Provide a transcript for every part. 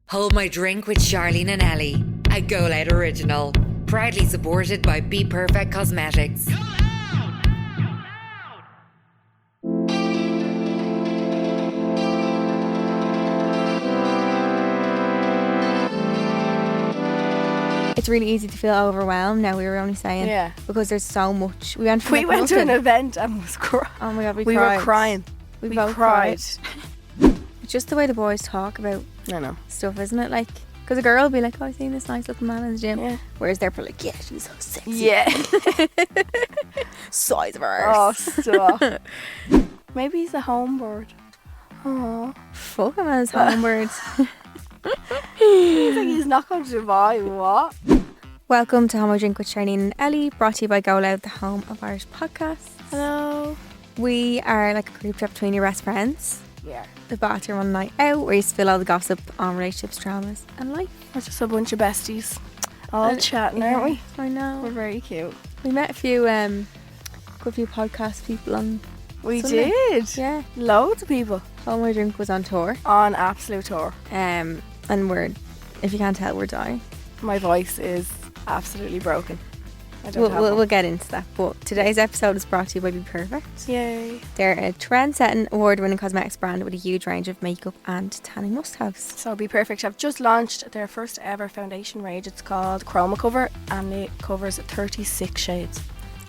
Hold My Drink with Charleen and Ellie, a Go Loud original. Proudly supported by Be Perfect Cosmetics. It's really easy to feel overwhelmed now. We were only saying, Yeah. because there's so much. We went to an event and was crying. Oh my god, We were crying. We We both cried. It's just the way the boys talk about I know. stuff, isn't it? Like, because a girl will be like, "Oh, I seen this nice looking man in the gym," Yeah. whereas they're probably like, "Yeah, she's so sexy." Yeah. Size of her. Oh, stop. Maybe he's a homeboard. Oh. Fuck him as homeward. He's like, he's not going to Dubai. What? Welcome to Hold My Drink with Charleen and Ellie, brought to you by Go Loud, the home of Irish podcasts. Hello. We are like a group chat between your best friends. Yeah. The bathroom one night out where you spill all the gossip on relationships, dramas and life. We're just a bunch of besties. All chatting, aren't we? I know. We're very cute. We met a few good few podcast people on We Sunday. did. Yeah. Loads of people. Hold My Drink was on tour. On absolute tour. And we're, if you can't tell, we're dying. My voice is absolutely broken. I don't have We'll one. get into that. But today's episode is brought to you by Be Perfect. Yay. They're a trend-setting, award-winning cosmetics brand with a huge range of makeup and tanning must-haves. So Be Perfect have just launched their first ever foundation range. It's called Chroma Cover and it covers 36 shades.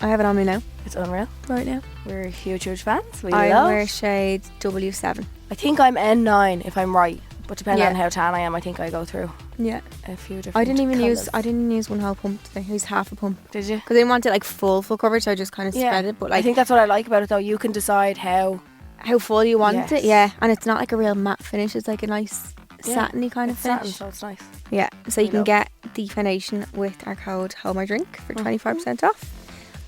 I have it on me now, It's unreal. right now. We're huge fans. We I love. wear shade W7. I think I'm N9 if I'm right, but depending Yeah. on how tan I am, I think I go through Yeah. a few different. I didn't even colours. use one whole pump today. I used half a pump. Did you? Because I didn't want it like full coverage, so I just kind of spread it. But I like think that's what I like about it though. You can decide how. how full you want Yes. it, yeah. And it's not like a real matte finish. It's like a nice Yeah. satiny kind of It's satin, finish. so it's nice. Yeah. So you We can love. get the foundation with our code Hold My Drink for Mm-hmm. 25% off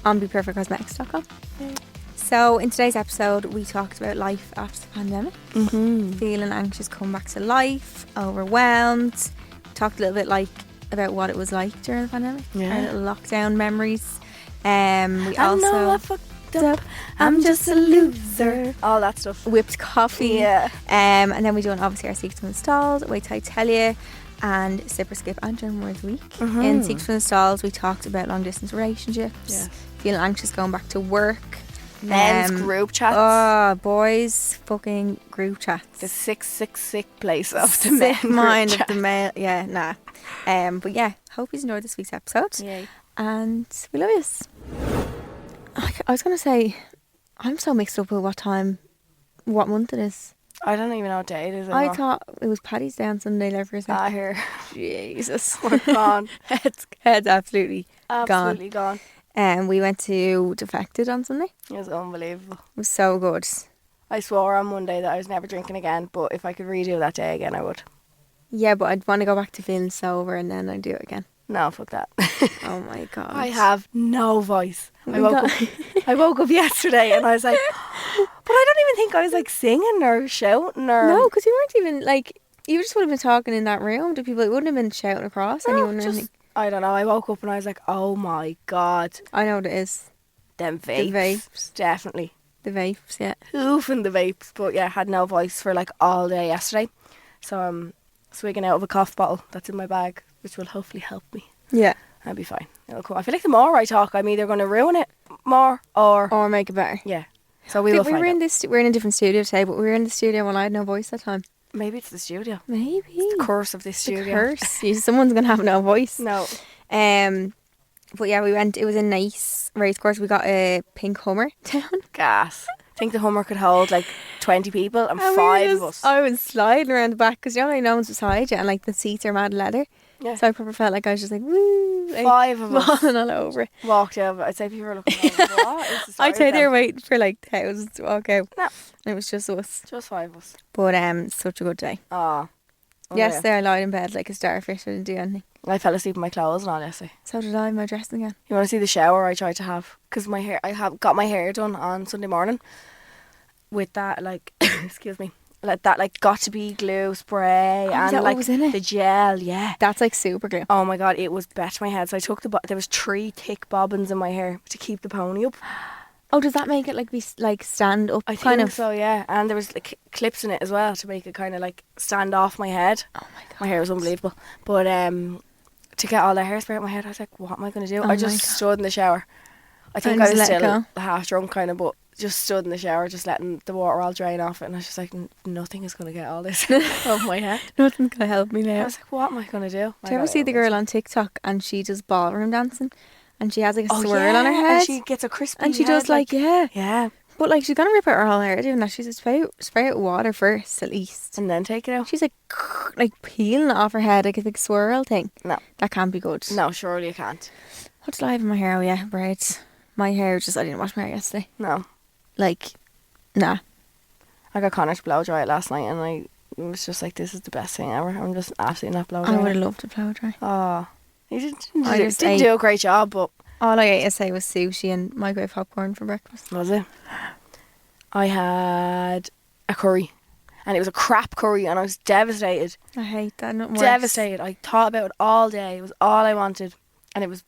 on BePerfectCosmetics.com. Yeah. So in today's episode, we talked about life after the pandemic. Mm-hmm. Feeling anxious, come back to life, overwhelmed. Talked a little bit about what it was like during the pandemic. Yeah. Our little lockdown memories. We I also know I fucked up. I'm just a loser. All that stuff. whipped coffee. Yeah. And then we done obviously our Secrets from the Stalls, Wait Till I Tell You, and Sip or Skip and German Words Week. Mhm. In Secrets from the Stalls, we talked about long distance relationships, Yes. feeling anxious going back to work. Men's group chats. Oh, boys, fucking group chats. The 666 place of the Sick men group mind chat. of the male. Yeah, nah. But yeah, hope you enjoyed this week's episode. Yay. And we love you. I was going to say, I'm so mixed up with what month it is. I don't even know what day it is I anymore. thought it was Paddy's Day on Sunday, there for a second. I hear. Jesus. We're gone. Head's absolutely Absolutely gone. we went to Defected on Sunday. It was unbelievable. It was so good. I swore on Monday that I was never drinking again, but if I could redo that day again, I would. Yeah, but I'd want to go back to feeling sober and then I'd do it again. No, fuck that. Oh my God. I have no voice. We got- I woke up yesterday and I was like, but I don't even think I was like singing or shouting or. No, because you weren't even like, you just would have been talking in that room to people. You wouldn't have been shouting across No, anyone or just- anything. I don't know. I woke up and I was like, oh my God. I know what it is. Them vapes. vapes. Definitely. The vapes, yeah. Hoofing the vapes. But yeah, had no voice for like all day yesterday. So I'm swigging out of a cough bottle that's in my bag, which will hopefully help me. Yeah. I'll be fine. It'll come. I feel like the more I talk, I'm either going to ruin it more or. Or make it better. Yeah. So we will we find were out. in this. We're in a different studio today, but we were in the studio when I had no voice that time. Maybe it's the studio. Maybe. The curse of this The studio. curse. Someone's gonna have no voice. No. But yeah, we went. It was a nice race course. We got a pink Hummer down. Gas. I think the Hummer could hold like 20 people and And we 5 were of us. I was sliding around the back because no one's beside you, and like the seats are mad leather. Yeah. So I probably felt like I was just like woo, like, 5 of us falling all over it. walked over. I'd say people were looking like, what is the story I'd say with they were them? waiting for like thousands to walk out. No. And it was just us. Just 5 of us. But such a good day. Ah. Yesterday I lied in bed like a starfish. I didn't do anything. I fell asleep in my clothes and all yesterday. So did I. My dressing again. You want to see the shower I tried to have? Because my hair, got my hair done on Sunday morning with that like, excuse me, like that like got to be glue spray is and that what like was in it? the gel. Yeah. That's like super glue. Oh my God, it was bet to my head. So I took there was 3 thick bobbins in my hair to keep the pony up. Oh, does that make it like be like stand up I kind think of? so, yeah. And there was like clips in it as well to make it kind of like stand off my head. Oh my god. My hair was unbelievable. But to get all the hairspray out my head, I was like, what am I going to do? Oh I my just God. stood in the shower. I think And I just was let it still go? half drunk kind of, but just stood in the shower, just letting the water all drain off it. And I was just like, nothing is going to get all this off my head. Nothing's gonna help me I now. was like, what am I going to do? Do you ever see the girl on TikTok and she does ballroom dancing and she has like a Oh, swirl on her yeah, head and she gets a crispy and she head, does like yeah. Yeah. But like she's gonna rip out her whole hair doing that. She's just spray out water first at least. And then take it out. She's like peeling it off her head like a big swirl thing. No. That can't be good. No, surely you can't. What did I have in my hair? Oh yeah, braids. My hair just I didn't wash my hair yesterday. No. Like, nah. I got Connor to blow dry it last night and I was just like, this is the best thing ever. I'm just absolutely not blow dry. I would have loved to blow dry. Oh. You didn't, I just didn't ate- do a great job, but All I ate yesterday was sushi and microwave popcorn for breakfast. was it? I had a curry. And it was a crap curry and I was devastated. I hate that. Nothing worse. Devastated. I thought about it all day. It was all I wanted. And it was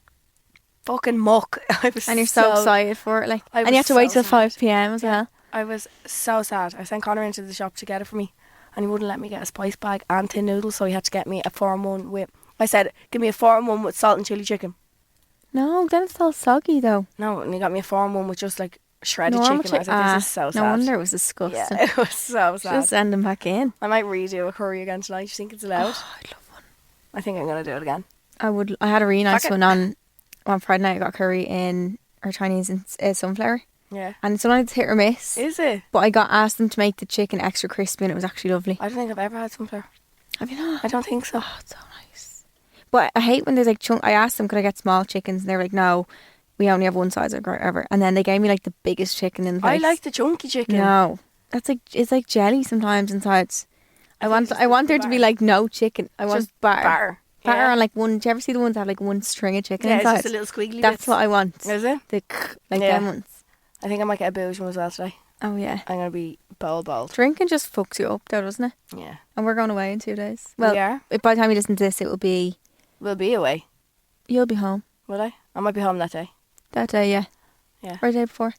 fucking muck. I was And you're so excited for it, like. I And you have was to wait so till sad. 5 p.m. as well. I was so sad. I sent Connor into the shop to get it for me and he wouldn't let me get a spice bag and tin noodles, so he had to get me a 4-in-1 with... I said, give me a 4-in-1 with salt and chilli chicken. No, then it's all soggy though. No, and he got me a 4-in-1 with just like shredded Normal chicken. I was like, this is so sad. No wonder it was disgusting. Yeah, it was so sad. Just send them back in. I might redo a curry again tonight. Do you think it's allowed? Oh, I'd love one. I think I'm going to do it again. I would. I had a really nice Fuck it. one on Friday night. I got curry in or Chinese in sunflower, Yeah. and sometimes it's hit or miss. Is it? But I got asked them to make the chicken extra crispy, and it was actually lovely. I don't think I've ever had sunflower. Have you not? I don't think so. Oh, it's so nice. But I hate when there's like I asked them, could I get small chickens? And they were like, no, we only have one size or whatever. And then they gave me like the biggest chicken in the I place. like the chunky chicken. No, that's like it's like jelly sometimes inside. I want just there to be batter. like no chicken. I want Just batter. batter. Batter Yeah. on like one. Do you ever see the ones that have like one string of chicken Yeah, it's inside? just a little squiggly That's bits. what I want. Is it? The like Yeah. them ones. I think I might get a bougie one as well today. Oh yeah. I'm going to be bold. Drinking just fucks you up though, doesn't it? Yeah. And we're going away in 2 days. Well, We are? by the time you listen to this, it will be We'll be away. you'll be home Will I? I might be home that day. that day. Yeah. Yeah. Or the day before.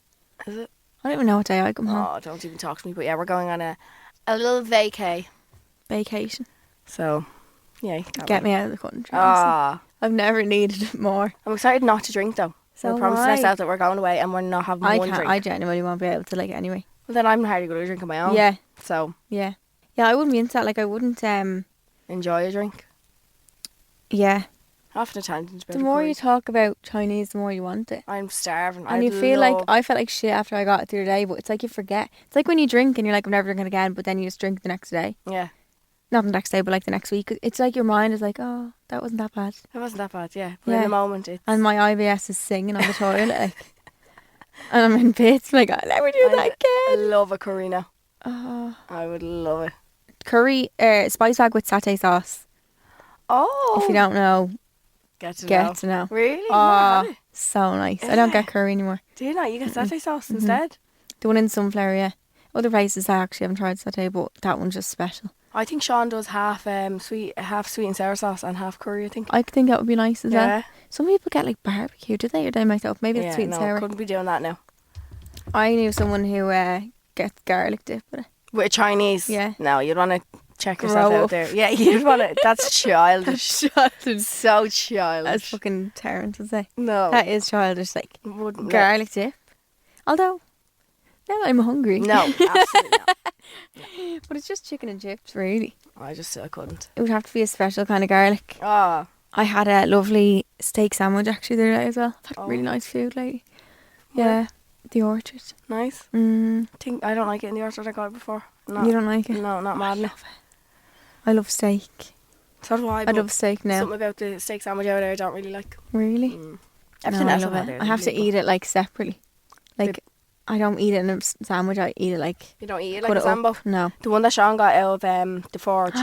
Is it? I don't even know what day I come home. Oh, don't even talk to me. But yeah, we're going on a little vacay. Vacation. So, yeah. can't Get wait. me out of the country. honestly. Ah. I've never needed it more. I'm excited not to drink though. So we're promising am I. ourselves that we're going away and we're not having I one can't. drink. I genuinely won't be able to like anyway. Well, then I'm hardly going to drink on my own. Yeah. So, Yeah. Yeah. I wouldn't be into that. Like I wouldn't. enjoy a drink. Yeah. Off on a tangent about The the more curry. you talk about Chinese, the more you want it. I'm starving. And you feel like I felt like shit after I got it the other day, but it's like you forget. It's like when you drink and you're like, I'm never drinking again, but then you just drink the next day. Yeah. Not the next day, but like the next week. It's like your mind is like, oh, that wasn't that bad. It wasn't that bad, yeah. But Yeah. in the moment, it's... And my IBS is singing on the toilet, like, and I'm in bits, like, I'll never do that I again. love a curry now. Oh. I would love it. Curry, spice bag with satay sauce. Oh! If you don't know, Get to get know. to know. Really? Never Oh, had it. so nice. Is I don't it? get curry anymore. Do you not? You get satay sauce Mm-hmm. instead? The one in Sunflower, yeah. Other places I actually haven't tried satay, but that one's just special. I think Sean does half sweet and sour sauce and half curry, I think. I think that would be nice as well. Yeah. Some people get like barbecue, do they? Or do I make that up? Maybe it's Yeah, sweet and no, sour. couldn't be doing that now. I knew someone who gets garlic dip with it. With Chinese? Yeah. No, you'd want to check yourself Grow out up. there. Yeah, you'd want to... That's childish. Childish. So That's childish. fucking Terrence would say. No. That is childish, like Wouldn't garlic dip. Although, now I'm hungry. No, absolutely not. But it's just chicken and chips, really. I couldn't. It would have to be a special kind of garlic. Oh, I had a lovely steak sandwich actually the other day as well. I've had really Oh. nice food lately. Where? Yeah, the Orchard. nice. Mm, I don't like it in the orchard. I got it before. No, You don't like it? No, not mad now. I love steak. So do I. I but love steak now. Something about the steak sandwich over there I don't really like. Really? Everything No, else I love I've had it. there I is have to unbelievable. eat it like separately. Like, I don't eat it in a sandwich. I eat it like You don't eat it cut like a it up. sambo. No. The one that Sean got out of the forge.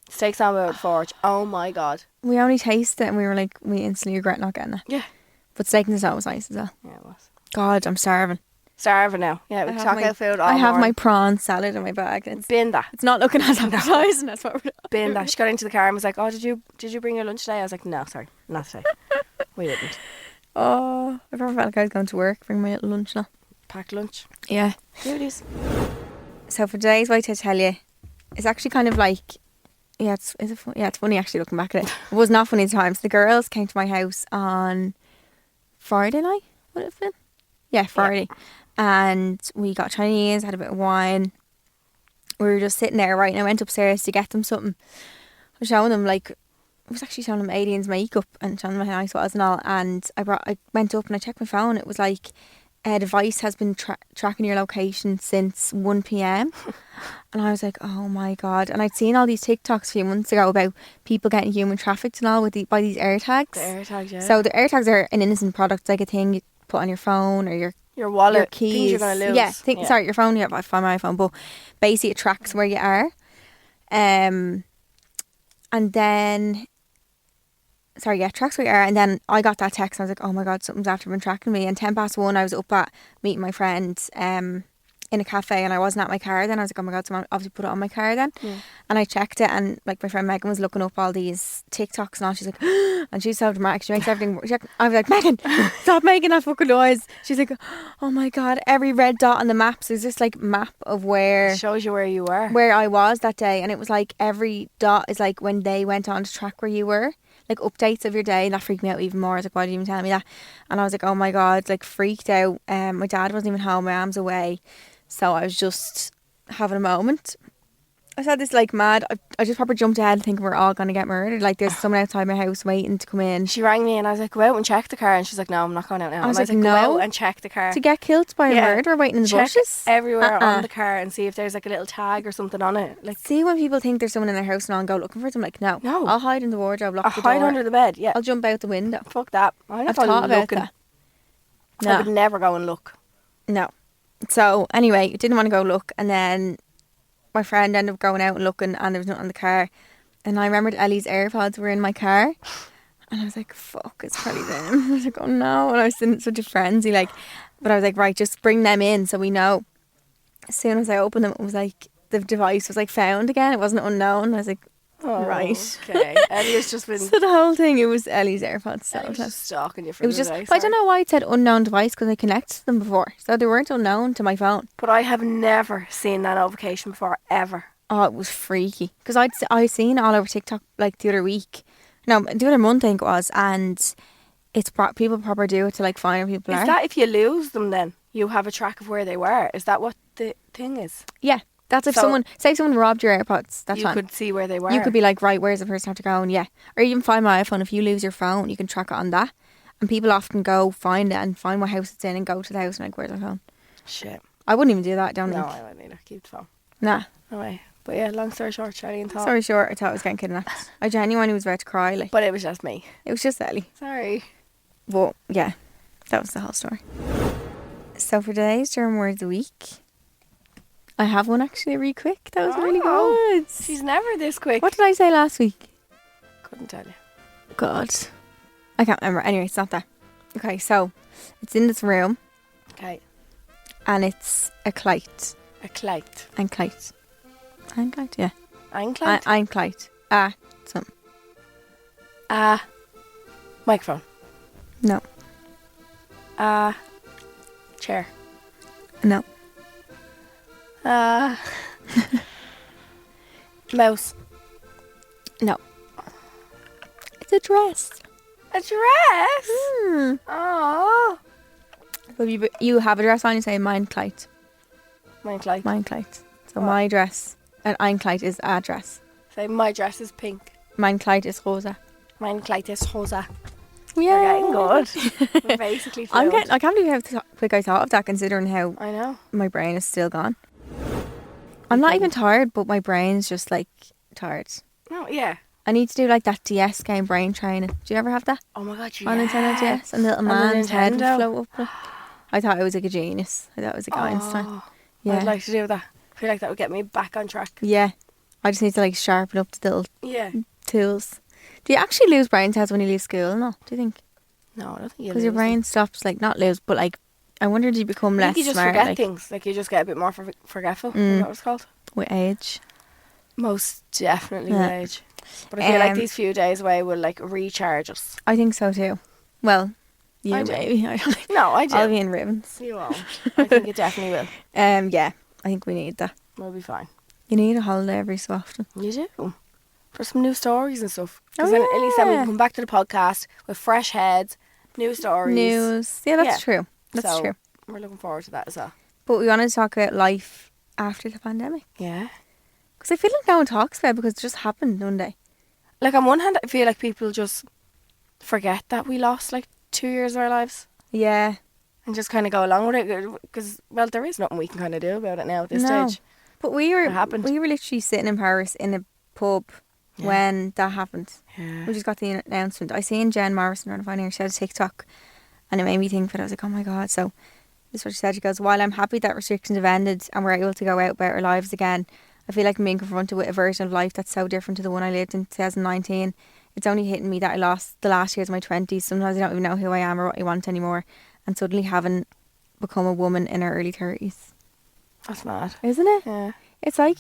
Steak sandwich out of the forge. Oh my god. We only tasted it and we were like, we instantly regret not getting it. Yeah. But steak and the salt was nice as well. Yeah, it was. God, I'm starving. Starving now. Yeah, we I have talk my- out food all I have my morning. prawn salad in my bag. And Bin that. it's not looking as appetizing. That's what we're doing. Bin that. She got into the car and was like, "Oh, did you bring your lunch today?" I was like, "No, sorry, not today. We didn't." Oh, I never felt like I was going to work, bring my little lunch now. packed lunch. Yeah. Beauties. So for today's Wait to Tell You, it's actually kind of like, yeah, it's funny actually looking back at it. It was not funny at the time. So the girls came to my house on Friday night, would it have been? Yeah, Friday. And we got Chinese, had a bit of wine. We were just sitting there, right, and I went upstairs to get them something. I was showing them, like, I was actually showing them Alien's makeup and showing them how nice it was and all. And I went up and I checked my phone. It was like, a device has been tracking your location since 1 p.m. And I was like, oh my God. And I'd seen all these TikToks a few months ago about people getting human trafficked and all by these AirTags. The AirTags, yeah. So the AirTags are an innocent product, like a thing you put on your phone or your wallet, your keys. things you're going to lose. Yeah, sorry, your phone. Yeah, I find my iPhone, but basically it tracks where you are. And then, tracks where you are. And then I got that text and I was like, oh my God, something's after been tracking me. And 1:10 I was up at meeting my friend in a cafe and I wasn't at my car then. I was like, oh my God, someone obviously put it on my car then. Yeah. And I checked it and like my friend Megan was looking up all these TikToks and all. She's like, and she's so dramatic. She makes everything. I was like, Megan, stop making that fucking noise. She's like, oh my God, every red dot on the maps is this like map of where It shows you where you were. where I was that day. And it was like every dot is like when they went on to track where you were. Like updates of your day, and that freaked me out even more. I was like, why did you even tell me that? And I was like, oh my God, like freaked out. My dad wasn't even home, my mum's away. So I was just having a moment. I said this like mad. I just proper jumped ahead thinking we're all going to get murdered. Like there's someone outside my house waiting to come in. She rang me and I was like, go out and check the car. And she's like, no, I'm not going out now. I was and like, go no. out and check the car. To get killed by a murderer waiting in the check bushes? everywhere on the car and see if there's like a little tag or something on it. Like, see when people think there's someone in their house and I'll go looking for them. Like, no. I'll hide in the wardrobe, lock the door. I'll hide under the bed, yeah. I'll jump out the window. Fuck that. I'm I've not thought about looking. that. No. I would never go and look. No. So anyway, didn't want to go look, and then my friend ended up going out and looking and there was nothing on the car. And I remembered Ellie's AirPods were in my car. And I was like, fuck, it's probably them. I was like, oh no. And I was in such a frenzy, like, but I was like, right, just bring them in so we know. As soon as I opened them, it was like, the device was like found again. It wasn't unknown. I was like, right. Okay. Ellie has just been... So the whole thing, it was Ellie's AirPods. So I was just stalking you for it was the just, day, but I don't know why it said unknown device because I connected them before. So they weren't unknown to my phone. But I have never seen that notification before, ever. Oh, it was freaky. Because I seen it all over TikTok like the other week. No, the other month I think it was. And it's people proper do it to like find where people are. Is that if you lose them then? You have a track of where they were? Is that what the thing is? Yeah. That's if someone robbed your AirPods. That's you could see where they were. You could be like, right, where's the person have to go? And yeah. Or even find my iPhone. If you lose your phone, you can track it on that. And people often go find it and find what house it's in and go to the house and like, where's my phone? Shit. I wouldn't even do that, don't No, think. I wouldn't either. Keep the phone. Nah. No way. But yeah, long story short, Charlie and Tom. Sorry short, I thought I was getting kidnapped. I genuinely was about to cry. Like, But it was just me. it was just Ellie. Sorry. But yeah, that was the whole story. So for today's German word of the week, I have one actually really quick. That was really good. She's never this quick. What did I say last week? Couldn't tell you. God. I can't remember. Anyway, it's not that. Okay, so it's in this room Okay. and it's a kleit. A kleit. Ein Kleid. Ein Kleid, yeah. Ein Kleid? Ein Kleid. Something. Microphone. No. Chair. No. Mouse. No. It's a dress. A dress? Hmm. Oh. But you have a dress on, you say mein Kleid. Mein Kleid. Mein Kleid. So my dress, and ein Kleid is a dress. Say my dress is pink. Mein Kleid is rosa. Mein Kleid is rosa. Yeah. We're getting good. We're basically I fluent. can't believe how quick I thought of that considering how I know. my brain is still gone. I'm not even tired, but my brain's just like tired. No, yeah. I need to do like that DS game brain training. Do you ever have that? Oh my god, yeah. On Nintendo DS? And the little On the man's head would Nintendo. float up. I thought it was like a genius. I thought it was like Einstein. Yeah. I'd like to do that. I feel like that would get me back on track. Yeah. I just need to like sharpen up the little Yeah. tools. Do you actually lose brain cells when you leave school? No, do you think? No, I don't think you Because your brain stops, like, not lose, but like, I wonder, do you become I less think you just smart forget like, things. Like you just get a bit more forgetful. Is that what it's called? with age? Most definitely Yeah. with age. But I feel like Um, these few days away will like recharge us. I think so too. Well, You I do. maybe. I don't know. No, I do. I'll be in ribbons. You won't. I think it definitely will. Yeah, I think we need that. We'll be fine. You need a holiday every so often. You do. For some new stories and stuff. Oh, Because then at least then we yeah. can come back to the podcast with fresh heads, new stories. News. Yeah, that's Yeah. true. That's So, true. We're looking forward to that as well. But we want to talk about life after the pandemic. Yeah. Because I feel like no one talks about it because it just happened one day. Like on one hand, I feel like people just forget that we lost like 2 years of our lives Yeah. and just kind of go along with it. Because, well, there is nothing we can kind of do about it now at this No. stage. But we It happened. were literally sitting in Paris in a pub Yeah. when that happened. Yeah. We just got the announcement. I seen Jen Morrison on Finding her. She had a TikTok and it made me think that I was like, oh my God. So this is what she said. She goes, while I'm happy that restrictions have ended and we're able to go out about our lives again, I feel like I'm being confronted with a version of life that's so different to the one I lived in 2019. It's only hitting me that I lost the last years of my 20s. Sometimes I don't even know who I am or what I want anymore. And suddenly having become a woman in her early 30s. That's mad. Isn't it? Yeah. It's like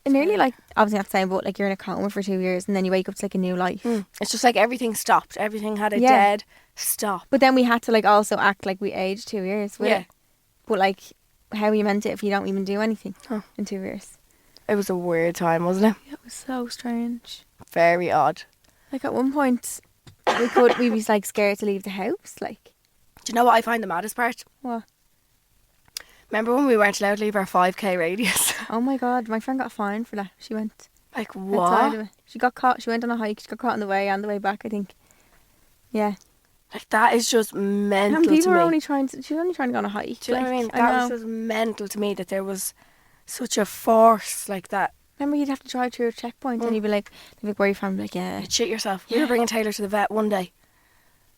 nearly like, obviously not the same, but like you're in a coma for 2 years and then you wake up to like a new life. It's just like everything stopped. Everything had a Yeah. dead stop. But then we had to like also act like we aged 2 years with Yeah. it. But like, how are you meant to if you don't even do anything Huh. in 2 years? It was a weird time, wasn't it? It was so strange. Very odd. Like at one point, we was like scared to leave the house. Like, Do you know what I find the maddest part? what? Remember when we weren't allowed to leave our 5k radius? Oh my God, my friend got fined for that. She went Like outside what? of it. She got caught. She went on a hike. She got caught on the way and the way back, I think. Yeah. Like that is just mental And people to were me. only trying to. She was only trying to go on a hike. Do you know what I mean? like, That know. was just mental to me that there was such a force like that. Remember, you'd have to drive through a checkpoint and you'd be like, they'd be like, where are you from? I'd be like, yeah. You'd shit yourself. We were bringing Taylor to the vet one day.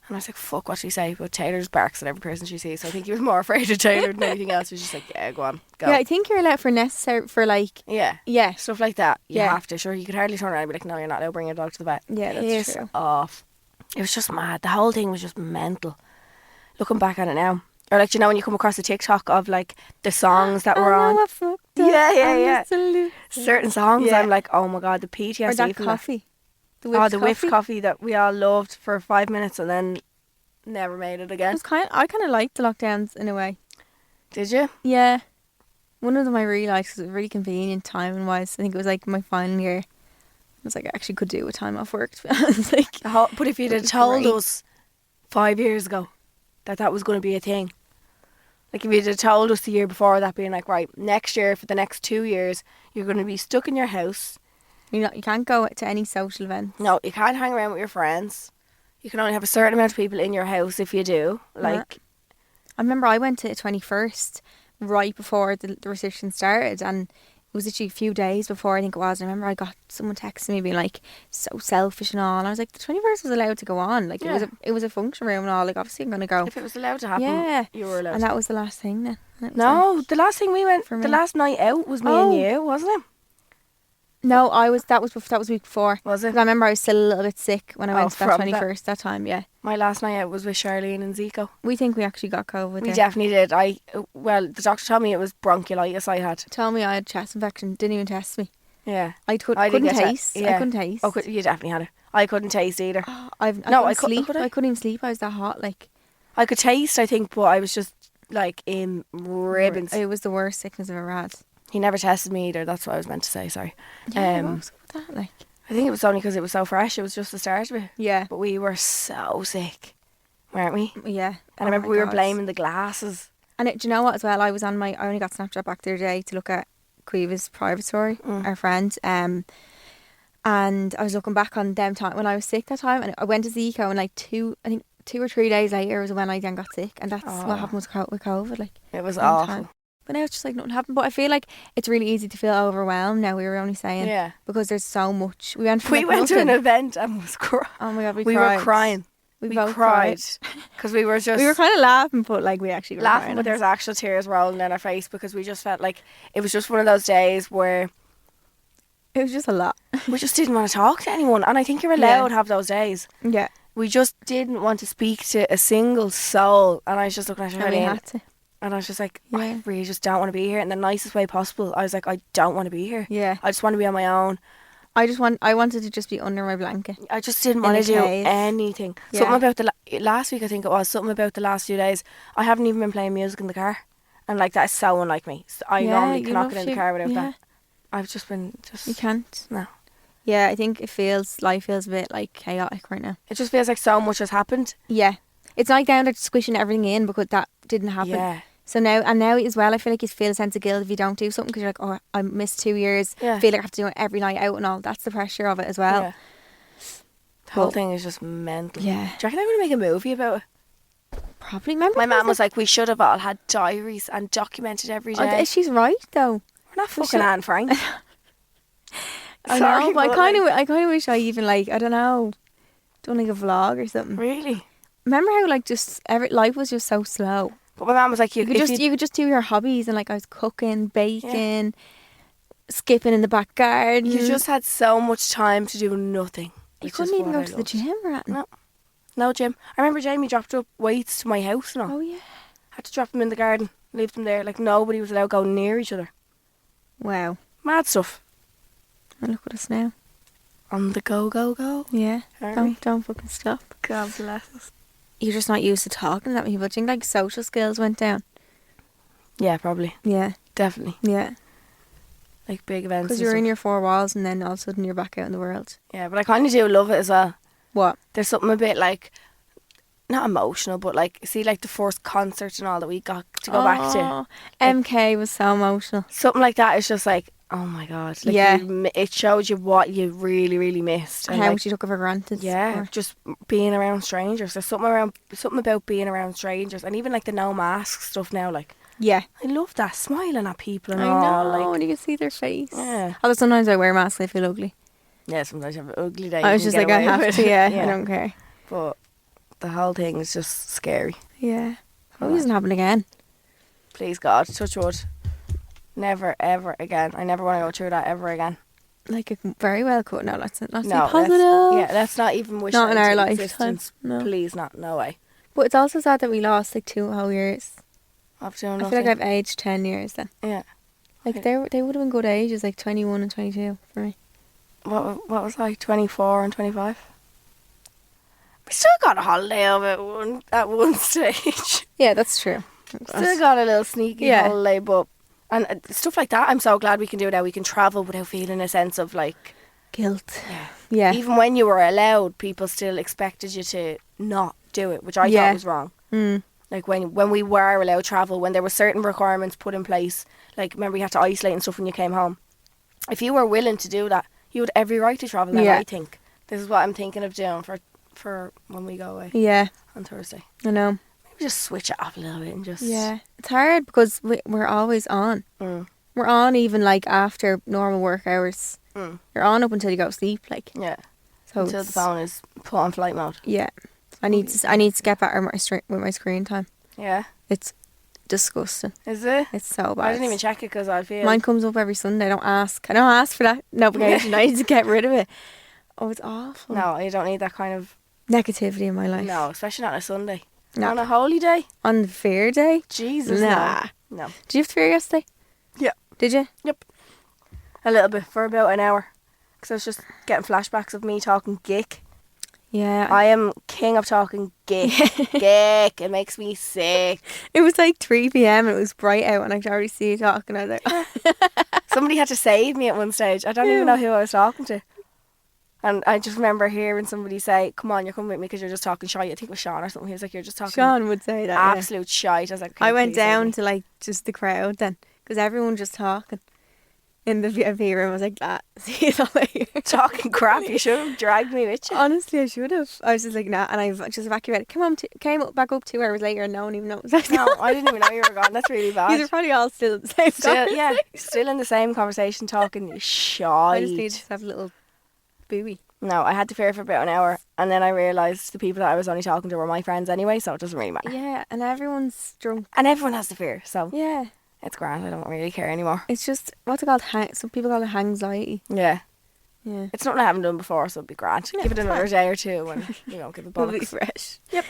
And I was like, fuck what she say. But Taylor just barks at every person she sees. So I think he was more afraid of Taylor than anything else. He was just like, yeah, go on. Go. Yeah, I think you're allowed for necessary for like. Yeah. Yeah. Stuff like that. You Yeah. have to. Sure, you could hardly turn around and be like, no, you're not allowed to bring your dog to the vet. Yeah, that's Piss true. off. It was just mad. The whole thing was just mental. Looking back on it now. Or like, you know, when you come across a TikTok of like the songs that were on. Yeah. Certain songs, Yeah. I'm like, oh my God, the PTSD Or that from coffee. The that. Oh, the whipped whipped coffee that we all loved for 5 minutes and then never made it It again. was I kind of liked the lockdowns in a way. Did you? Yeah. One of them I really liked because it was really convenient timing wise. I think it was like my final year. I was like, I actually could do with time off work, to be honest. Like, But if you'd It have was told great. us 5 years ago that was going to be a thing. Like if you'd have told us the year before that being like, right, next year for the next 2 years, you're going to be stuck in your house. you can't go to any social event. No, you can't hang around with your friends. You can only have a certain amount of people in your house if you do. Like, I remember I went to 21st right before the restrictions started, and it was literally a few days before, I think it was. And I remember I got someone texting me being like, so selfish and all. And I was like, the 21st was allowed to go on. Like, Yeah. it was a function room and all. Like, obviously I'm going to go. if it was allowed to happen, Yeah. you were allowed And to. that was the last thing then. And it was No, like- the last thing we went, For the me. last night out was me Oh. and you, wasn't it? No, that was week before. Was it? 'Cause I remember I was still a little bit sick when I Oh, went to that from 21st that time, yeah. My last night out was with Charleen and Zico. We think we actually got COVID We there. definitely did. Well, the doctor told me it was bronchiolitis I had. Told me I had chest infection, didn't even test me. Yeah. I I didn't couldn't get te- taste. I yeah. couldn't taste. Oh, you definitely had it. I couldn't taste either. I No, I couldn't cou- sleep. could I? I couldn't even sleep. I was that hot. Like, I could taste, I think, but I was just like in ribbons. it was the worst sickness I've ever had. He never tested me either. That's what I was meant to say. Sorry. Yeah, what was with that? Like, I think it was only because it was so fresh. It was just the start of it. yeah, But we were so sick, weren't we? yeah. And I remember we were blaming the glasses. And do you know what? As well, I only got Snapchat back the other day to look at Cueva's private story, our friend. And I was looking back on them time when I was sick that time, and I went to Zico, and like 2 or 3 days later was when I then got sick, and that's what happened with COVID. Like, It was same awful. time. But now it's just like nothing happened. But I feel like it's really easy to feel overwhelmed now. We were only saying, Yeah. because there's so much. We went from We like went to an nothing- event and was crying. Oh my God, We cried. were crying. We both cried because we were just We were kind of laughing, but like we actually were laughing, crying. but there's actual tears rolling down our face because we just felt like it was just one of those days where It was just a lot. we just didn't want to talk to anyone. And I think you're allowed to have those days. Yeah, We just didn't want to speak to a single soul. And I was just looking at and we Charlene had to. and I was just like, Yeah. I really just don't want to be here in the nicest way possible. I was like, I don't want to be here. Yeah. I just want to be on my own. I wanted to just be under my blanket. I just didn't In want a to do cave. anything. Yeah. Something about the last week, I think it was, something about the last few days. I haven't even been playing music in the car. And like, that is so unlike me. So I Yeah, normally you cannot love get in the to- car without yeah. that. I've just been You can't. No. Yeah, I think life feels a bit like chaotic right now. It just feels like so much has happened. Yeah. It's like down to squishing everything in because that didn't happen. Yeah. So now as well, I feel like you feel a sense of guilt if you don't do something because you're like, oh, I missed 2 years. Yeah. Feel like I have to do it every night out and all. That's the pressure of it as well. Yeah. The whole But- thing is just mental. Yeah. Do you reckon they're going to make a movie about it? Probably. Remember My there mum was like, we should have all had diaries and documented every Oh, day. she's right though. We're not we fucking should- Anne Frank. I Sorry, know, but but I kind of wish I even like, I don't know, done like a vlog or something. Really? Remember how like just life was just so slow. But my mum was like, You could just do your hobbies and like I was cooking, baking, skipping in the back garden. you just had so much time to do nothing. you which couldn't is even what go I to the loved. gym or anything. No. No gym. I remember Jamie dropped up weights to my house and all. Oh yeah. Had to drop them in the garden, leave them there. Like, nobody was allowed going near each other. Wow. Mad stuff. And look at us now. On the go, go, go. Yeah. Aren't we? Don't fucking stop. God bless us. You're just not used to talking to that many people. Do you think like social skills went down? Yeah, probably. Yeah. Definitely. Yeah. Like big events. Because and you're in stuff. your four walls and then all of a sudden you're back out in the world. Yeah, but I kind of do love it as well. What? There's something a bit like, not emotional, but like, see, like the first concert and all that we got to go back to. Oh, MK was so emotional. Something like that is just like, oh my God. Like, Yeah. it shows you what you really, really missed. And And how like, much you took it for granted. yeah, Or- just being around strangers. There's something about being around strangers, and even like the no mask stuff now. Like, Yeah. I love that, smiling at people and I all. know, Like, and you can see their face. yeah, Although sometimes I wear masks, I feel ugly. yeah. Sometimes you have an ugly day. I you was can just get like, I away have with to, it. yeah, I don't care. But the whole thing is just scary. Yeah. Hope it doesn't happen again. Please God, touch wood. Never ever again. I never want to go through that ever again. Like, it very well could. No, let's be No, positive. let's not even wish Not that in our into lifetime, existence. no. Please not. No way. But it's also sad that we lost like 2 whole years. After doing I nothing. feel like I've aged 10 years then. Yeah. Like, Okay. they would have been good ages, like 21 and 22 for me. What was I? 24 and 25. We still got a holiday of it at one stage. Yeah, that's true. Still got a little sneaky Yeah. holiday, but and stuff like that. I'm so glad we can do now. We can travel without feeling a sense of like, Guilt. yeah. Yeah. Even when you were allowed, people still expected you to not do it, which I Yeah. thought was wrong. Mm. Like when we were allowed travel, when there were certain requirements put in place, like remember you had to isolate and stuff when you came home. If you were willing to do that, you had every right to travel now, Yeah. I think. This is what I'm thinking of doing for when we go away Yeah, on Thursday. I know. Maybe just switch it up a little bit and just... Yeah. It's hard because we're always on. Mm, We're on even like after normal work hours. mm, You're on up until you go to sleep, like. yeah. So Until the it's- phone is put on flight mode. Yeah. I need to get better with my screen time. Yeah. It's disgusting. Is it? It's so bad. I didn't even check it because I feel... Mine comes up every Sunday. I don't ask for that notification. I need to get rid of it. Oh, it's awful. No, you don't need that kind of... Negativity in my life. No, especially not on a Sunday. No. On a holy day? On the fair day? Jesus, Nah. no. Did you have to fair yesterday? Yeah. Did you? Yep. A little bit, for about an hour. Because I was just getting flashbacks of me talking geek. Yeah. I am king of talking geek. Geek. It makes me sick. It was like 3 p.m. and it was bright out and I could already see you talking. I was like, Somebody had to save me at one stage. I don't even know who I was talking to. And I just remember hearing somebody say, come on, you're coming with me because you're just talking shite. I think it was Sean or something. He was like, you're just talking Sean would say that. yeah. absolute shite. I was like, okay, I went please save down me. to like just the crowd then because everyone just talking in the VIP room. I was like, that. See you all later. Talking crap. You should have dragged me with you. Honestly, I should have. I was just like, nah. And I just evacuated. Came back up 2 hours later and no one even noticed. No, I didn't even know you were gone. That's really bad. You're probably all still at the same Still, yeah, conversation. still in the same conversation talking shite. I just need to have a little booey. No, I had to fair for about an hour, and then I realised the people that I was only talking to were my friends anyway, so it doesn't really matter. Yeah, and everyone's drunk. And everyone has the fear, so Yeah. it's grand. I don't really care anymore. It's just, what's it called? Some people call it hangxiety. Yeah, Yeah. it's something I haven't done before, so it'd be grand. Yeah, Give it it's another fine. day or two, and you know, give the It'll be bollocks. fresh. Yep.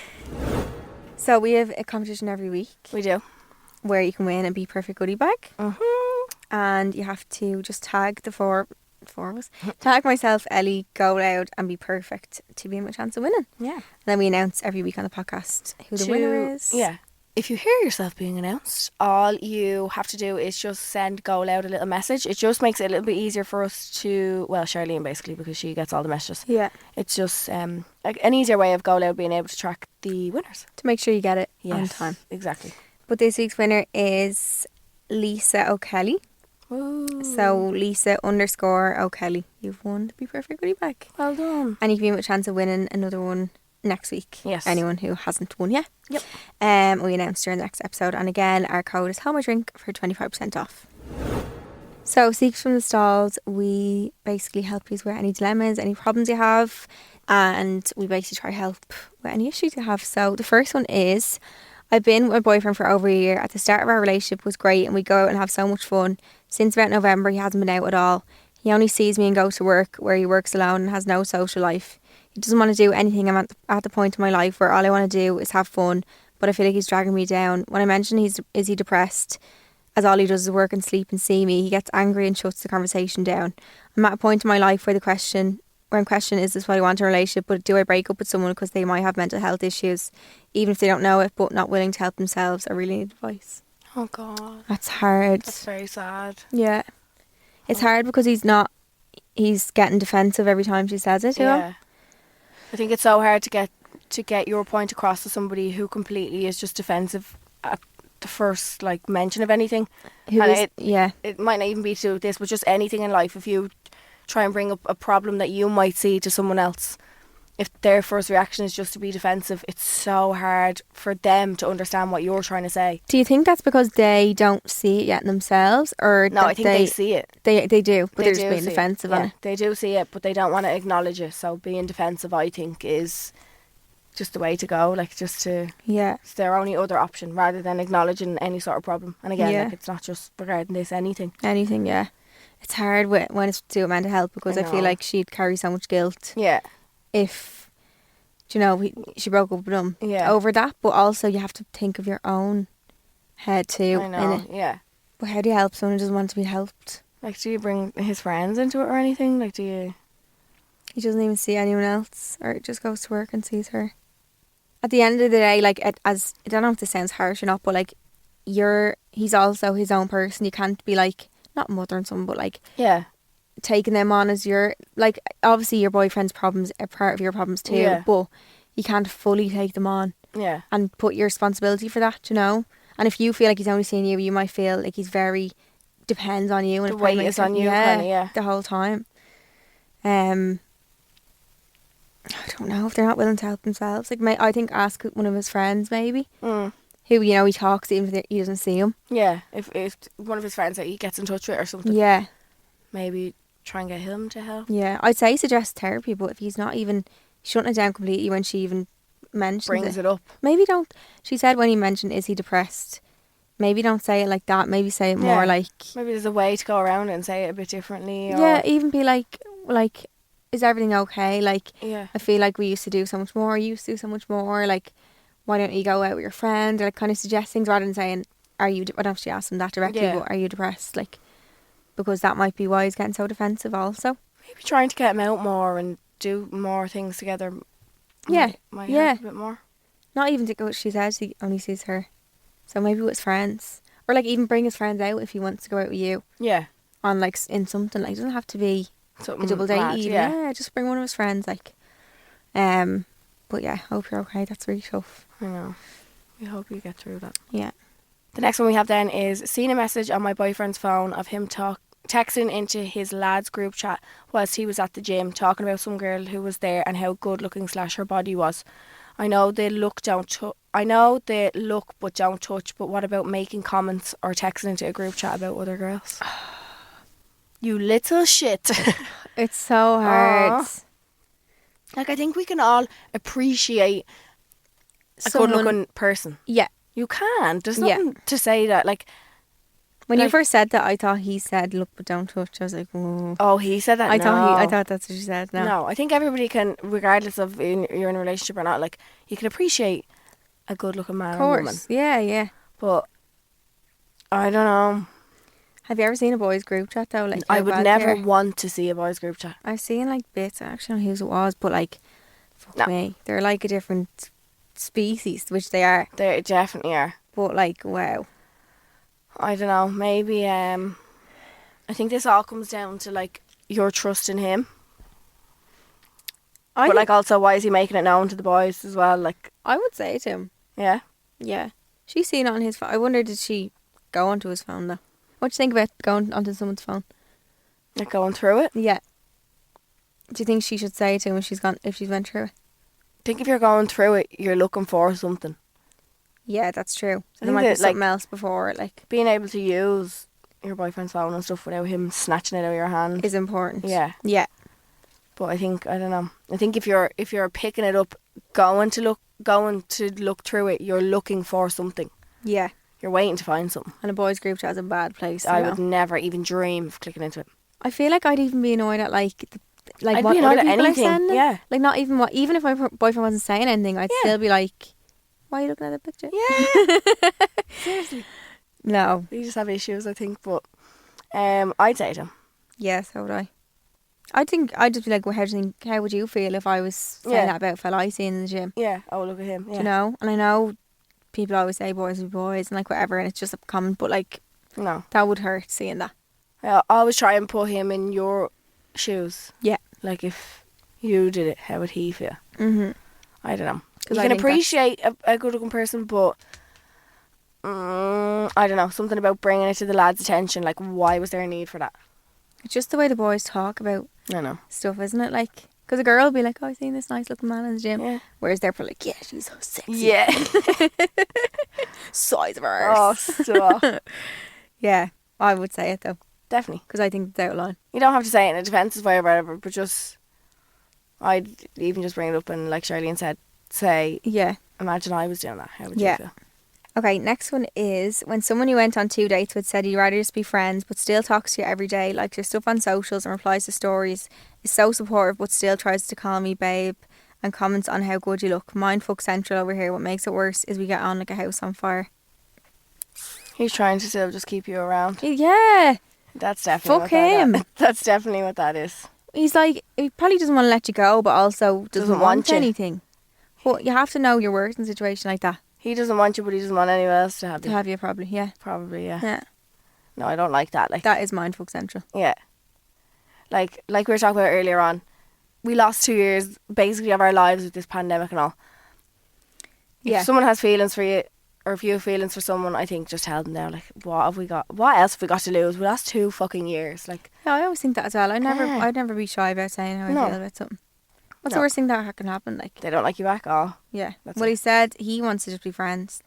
So we have a competition every week We do. where you can win a Be Perfect goodie bag. Mm-hmm. And you have to just tag the 4 4 of us. Tag myself, Ellie, go loud and be perfect to be in my chance of winning. Yeah. And then we announce every week on the podcast who the winner is. Yeah. If you hear yourself being announced, all you have to do is just send Go Loud a little message. It just makes it a little bit easier for us to, well, Charleen basically, because she gets all the messages. Yeah. It's just like an easier way of Go Loud being able to track the winners. To make sure you get it on Yes, time. exactly. But this week's winner is Lisa O'Kelly. Ooh. So Lisa_O'Kelly. You've won the Be Perfect goodie bag. Well done. And you can be with a chance of winning another one next week. Yes. Anyone who hasn't won yet. Yep. We announced during the next episode. And again, our code is HOMADRINK for 25% off. So, Secrets from the Stalls, we basically help you with any dilemmas, any problems you have, and we basically try to help with any issues you have. So, the first one is, I've been with my boyfriend for over a year. At the start of our relationship was great and we go out and have so much fun. Since about November, he hasn't been out at all. He only sees me and goes to work, where he works alone and has no social life. He doesn't want to do anything. I'm at the point in my life where all I want to do is have fun, but I feel like he's dragging me down. When I mention is he depressed, as all he does is work and sleep and see me, he gets angry and shuts the conversation down. I'm at a point in my life where I'm questioning, is this what I want in a relationship, but do I break up with someone because they might have mental health issues, even if they don't know it, but not willing to help themselves? I really need advice. Oh, God. That's hard. That's very sad. Yeah. It's hard because he's getting defensive every time she says it to him. I think it's so hard to get your point across to somebody who completely is just defensive at the first mention of anything. It might not even be to do with this, but just anything in life. If you try and bring up a problem that you might see to someone else, if their first reaction is just to be defensive, it's so hard for them to understand what you're trying to say. Do you think that's because they don't see it yet themselves, or no? I think they see it. They do, but they're just being defensive on it. They do see it, but they don't want to acknowledge it. So being defensive, I think, is just the way to go. It's their only other option rather than acknowledging any sort of problem. And again, it's not just regarding this, anything. Yeah. It's hard when it's to do with mental health, because I feel like she'd carry so much guilt. Yeah. If, she broke up with him over that, but also you have to think of your own head too. I know, yeah. But how do you help someone who doesn't want to be helped? Do you bring his friends into it or anything? Do you... He doesn't even see anyone else, or it just goes to work and sees her. At the end of the day, as I don't know if this sounds harsh or not, but he's also his own person. You can't be not mothering someone, but taking them on as your, obviously your boyfriend's problems are part of your problems too, but you can't fully take them on and put your responsibility for that, and if you feel like he's only seeing you, you might feel like he's very depends on you, and the weight is on you the whole time. I don't know if they're not willing to help themselves. I think ask one of his friends maybe, who he talks to, even if he doesn't see him. Yeah, if one of his friends that he gets in touch with or something. Yeah, maybe try and get him to help. Yeah, I'd say suggest therapy, but if he's not even shutting it down completely when she even mentions it up. Maybe don't. She said when he mentioned, is he depressed? Maybe don't say it like that. Maybe say it more like... Maybe there's a way to go around it and say it a bit differently. Or... Yeah, even be like, is everything okay? I feel like we used to do so much more. You used to do so much more. Why don't you go out with your friend? Or kind of suggest things rather than saying, I don't actually ask them that directly, but are you depressed? Because that might be why he's getting so defensive also. Maybe trying to get him out more and do more things together might help a bit more. Not even to go, she says he only sees her. So maybe with his friends. Or even bring his friends out if he wants to go out with you. Yeah. On in something. It doesn't have to be something a double date even. Yeah, just bring one of his friends But yeah, hope you're okay. That's really tough. I know. We hope you get through that. Yeah. The next one we have then is seen a message on my boyfriend's phone of him texting into his lads group chat whilst he was at the gym talking about some girl who was there and how good looking / her body was. I know they look but don't touch, but what about making comments or texting into a group chat about other girls? You little shit. It's so hard. I think we can all appreciate a good looking person. Yeah. You can. There's nothing to say that. When you first said that, I thought he said, look, but don't touch. I was like, whoa. Oh, he said that? I thought that's what she said. No, I think everybody can, regardless of you're in a relationship or not, you can appreciate a good looking man or woman. Yeah. But, I don't know. Have you ever seen a boys group chat though? Like I how would bad never they are? want to see a boys group chat. I've seen like bits. I actually don't know whose it was, but like, fuck No. me, they're like a different species, which they are. They definitely are. But like, wow. I don't know. Maybe I think this all comes down to like your trust in him. But like also, why is he making it known to the boys as well? Like, I would say to him, yeah. yeah. She's seen it on his phone. I wonder, did she go onto his phone though? What do you think about going onto someone's phone? Like going through it. Yeah. Do you think she should say it to him if she's went through it? I think if you're going through it, you're looking for something. Yeah, that's true. I There think might be that, something else before it, like, Being able to use your boyfriend's phone and stuff without him snatching it out of your hand. is important. Yeah. Yeah. But I think, I don't know. I think if you're picking it up, going to look through it, you're looking for something. Yeah. You're waiting to find something. And a boys' group chat is a bad place. I you know. would never even dream of clicking into it. I feel like I'd even be annoyed at like I'd what be annoyed other at people are anything. sending. Yeah. Like not even even if my boyfriend wasn't saying anything, I'd Yeah. still be like, why are you looking at the picture? Yeah. Seriously. No. We just have issues, I think. But I'd say to him. Yeah, so would I. I think I'd just be like, well, how would you feel if I was saying Yeah. that about a fella I seen in the gym? Yeah. Oh, look at him. Yeah. Do you know? And I know people always say boys will be boys and like whatever, and it's just a comment, but like No. that would hurt seeing that. I always try and put him in your shoes. Yeah. Like if you did it, how would he feel? Mhm. I don't know. 'Cause You I can think appreciate a good looking person, but I don't know, something about bringing it to the lad's attention. Like, why was there a need for that? It's just the way the boys talk about I know. stuff, isn't it? Like, because a girl will be like, oh, I've seen this nice looking man in the gym. Yeah. Whereas they're probably like, yeah, she's so sexy. Yeah. Size of Oh, hers. stop. Yeah, I would say it though, Definitely. because I think it's out of line. You don't have to say it in a defensive way or whatever, but just, I'd even just bring it up and, like Charleen said, say, Yeah. imagine I was doing that. How would Yeah. you feel? Okay, next one is when someone you went on 2 dates with said he'd rather just be friends but still talks to you every day, likes your stuff on socials and replies to stories, is so supportive but still tries to call me babe and comments on how good you look. Mindfuck central over here. What makes it worse is we get on like a house on fire. He's trying to still just keep you around. Yeah. That's definitely Fuck what that him. is. That's definitely what that is. He's like, he probably doesn't want to let you go but also doesn't Doesn't want want you. anything. But you have to know your worth in a situation like that He doesn't want you, but he doesn't want anyone else to have to you. have you probably. Yeah. Probably, yeah. Yeah. No, I don't like that. Like, That is mindfuck central. yeah. Like we were talking about earlier on, we lost 2 years basically of our lives with this pandemic and all. Yeah. If someone has feelings for you, or if you have feelings for someone, I think just tell them now. Like, what else have we got to lose? We lost 2 fucking years. Like, Yeah, I always think that as well. I'd Yeah. never be shy about saying how No. I feel about something. What's No. the worst thing that can happen? Like, they don't like you back. Oh, yeah. That's Well, it. he said he wants to just be friends.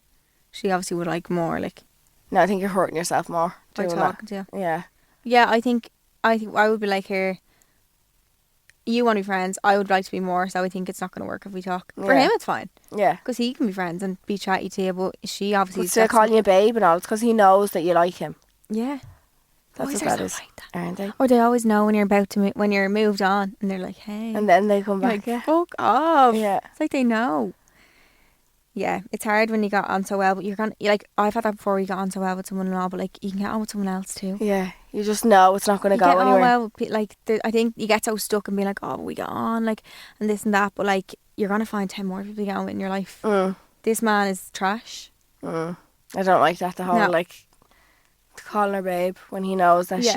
She obviously would like more, like, no, I think you're hurting yourself more by doing talking to you. that. Yeah, Yeah, I think I would be like, here, you want to be friends. I would like to be more, so I think it's not going to work if we talk. For Yeah. him, it's fine yeah. because he can be friends and be chatty to you. But she obviously But still calling you babe and all, it's because he knows that you like him. Yeah. That's Boys what are that so is, like that. aren't they? Or they always know when you're about to when you're moved on, and they're like, hey, And then they come You're back. like, Yeah. fuck off. Yeah. It's like they know. Yeah, it's hard when you got on so well, but like, I've had that before. You got on so well with someone and all, but like, you can get on with someone else too. Yeah, you just know it's not going to You go get on anywhere. well with like, I think you get so stuck and be like, oh, we got on, like, and this and that, but like, you're gonna find 10 more people to get on with in your life. Mm. This man is trash. I don't like that. The whole No. like calling her babe when he knows that Yeah.